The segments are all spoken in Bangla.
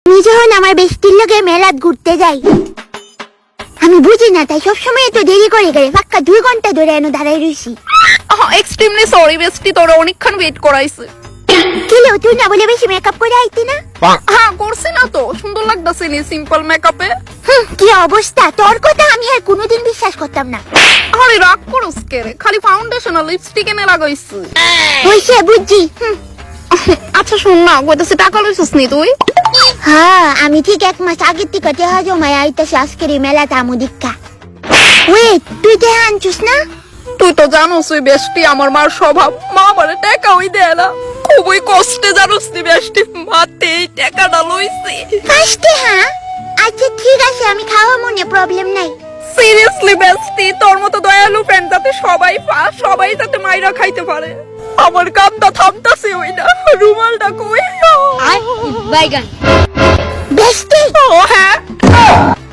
আমি যখন আমার বেস্টির লগে মেলাত ঘুরতে যাই, আমি বুঝি না তাই সবসময় এত দেরি করে গেলে পাক্কা 2 ঘন্টা ধরে এনে দাঁড়াই রইছি। এক্সট্রিমলি সরি বেস্টি, তোরা অনেকক্ষণ ওয়েট করাইছে। কিলো তুই না বলে বেশি মেকআপ করে আইতি না? হ্যাঁ করছি না তো, সুন্দর লাগতাছে নি সিম্পল মেকআপে। কি অবস্থা তোর, কথা আমি আর কোনোদিন বিশ্বাস করতাম না। আরে রাগ করস কে রে, খালি ফাউন্ডেশন আর লিপস্টিক এনে লাগাইছি। হইছে বুঝছি। আচ্ছা শুন না, কইতাছি টাকা লইছিস নি তুই? হ্যাঁ আমি ঠিক 1 মাস আগের থেকে টেহা জমায় আইতাছি আজকের এই মেলাতে আমু দীক্ষা। ওয়েট, তুই টেহা আনছিস না? তুই তো জানোস ওই বেস্টি আমার মার স্বভাব, মা আমারে টাকা ওই দেয় না। খুবই কষ্টে জানোস নি বেস্টি, মাতে এই টাকাটা লইছি। ফার্স্টে হ্যাঁ, আচ্ছা ঠিক আছে আমি খাওয়া মনে প্রবলেম নাই। সিরিয়াসলি বেস্টি, তোর মতো দয়ালু ফ্রেন্ড যাতে সবাই সবাই যাতে মাইরা খাইতে পারে। আমার কান্না থামতাছে ওই না, রুমালটা কই? বাইগান বেস্টি। ও হ্যাঁ,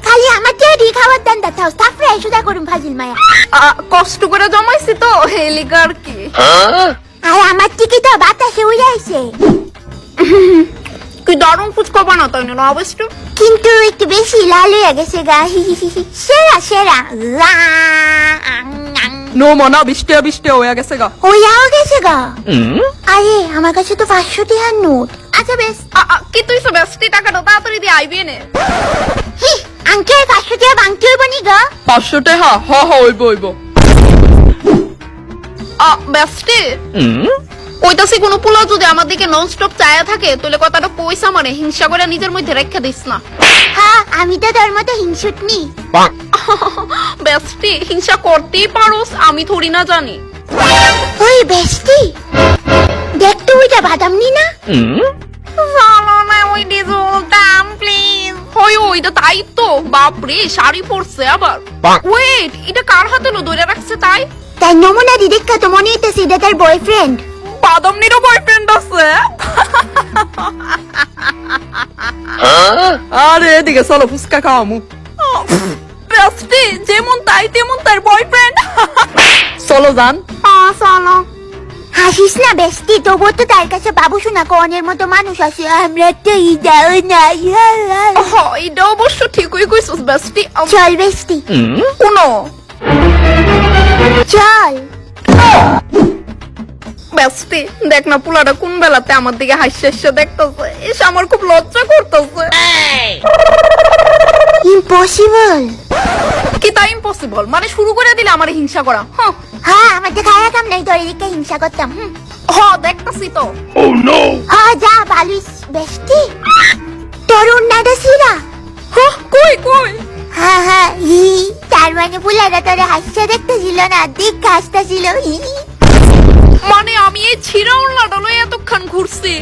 খালি আমার টেডি খাওয়ার দান দাও, তারপরে সুদা করুম ফাজিল মায়া। কষ্ট করে জমাইছি তো হেলিগার কি। আর আমার টিকি তো বাতাসে উড়ে আইছে। তুই দারুণ ফুচকা বানাতো না অবশ্য, কিন্তু একটু বেশি লাল হয়ে গেছে গা। সেরা সেরা নো মানা বৃষ্টি বৃষ্টি হয়ে গেছে গা। হইয়াও গেছে গা। আরে আমার কাছে তো 500 টাকার নোট। আচ্ছা বেশ, কি তুই সব বেস্টি টাকাটা তাড়াতাড়ি দিয়ে আইবি নে। আঙ্কেল 500 টাকা বাংটি হইব নি গা? 500 টাকা হ হ হইব হইব। বেস্টি কইতাছি কোন পোলা যদি আমার দিকে নন স্টপ চায়া থাকে তাহলে কথাটা পয়সা মানে হিংসা করে নিজের মধ্যে রেখে দিস না। হ্যাঁ আমি তো তোর মতো হিংসুটনি। বেস্টি হিংসা করতেই পারোস, আমি থোড়ি না জানি। ওই বেস্টি দেখ তো ওইটা বাদাম নি না? ভালো না ওই ডিজলটাম প্লিজ। হই ওইটা তাই তো, বাপরে শাড়ি পরছে আবার। ওয়েট, এটা কার হাতে লো ধরে রাখছে তাই? তাই নমুনা দি দেখা তো মনে হইতেছে এটা তার বয়ফ্রেন্ড। বাদাম নিরও বয়ফ্রেন্ড আছে? আরে এদিকে চলো ফুচকা খাওয়ামু। বেস্টি যেমন তাই তেমন তার বয়ফ্রেন্ড। চলো যান। চলো। হাসিস না বেস্টি, তবুও তো তার কাছে বাবু শোনা কনের মতো মানুষ আছে। আমরা তো ইদাও নাই। এটা অবশ্য ঠিকই কইছিস বেস্টি। চল বেস্টি কোনো চল। বেস্টি দেখ না পোলাটা কোন বেলাতে আমার দিকে হাসি দেখতেছে, এসে আমার খুব লজ্জা করতেছে। ইম্পসিবল। কি তাই ইম্পসিবল মানে শুরু করে দিলে আমার হিংসা করা? হ্যাঁ আমাদের খায়া কাম নাই, তোর এদিকে হিংসা করতাম। দেখতাছি তো। হ্যাঁ যা বালিশ বেস্টি, তোর উন্নাটা সিরা। কই কই? হ্যাঁ হ্যাঁ তার মানে পুলাটা তোরে হাসছে দেখতেছিল না, দেখ হাসতেছিল। মানে আমি এই ছিঁড়া উল্লাটা লই এতক্ষণ ঘুরছি।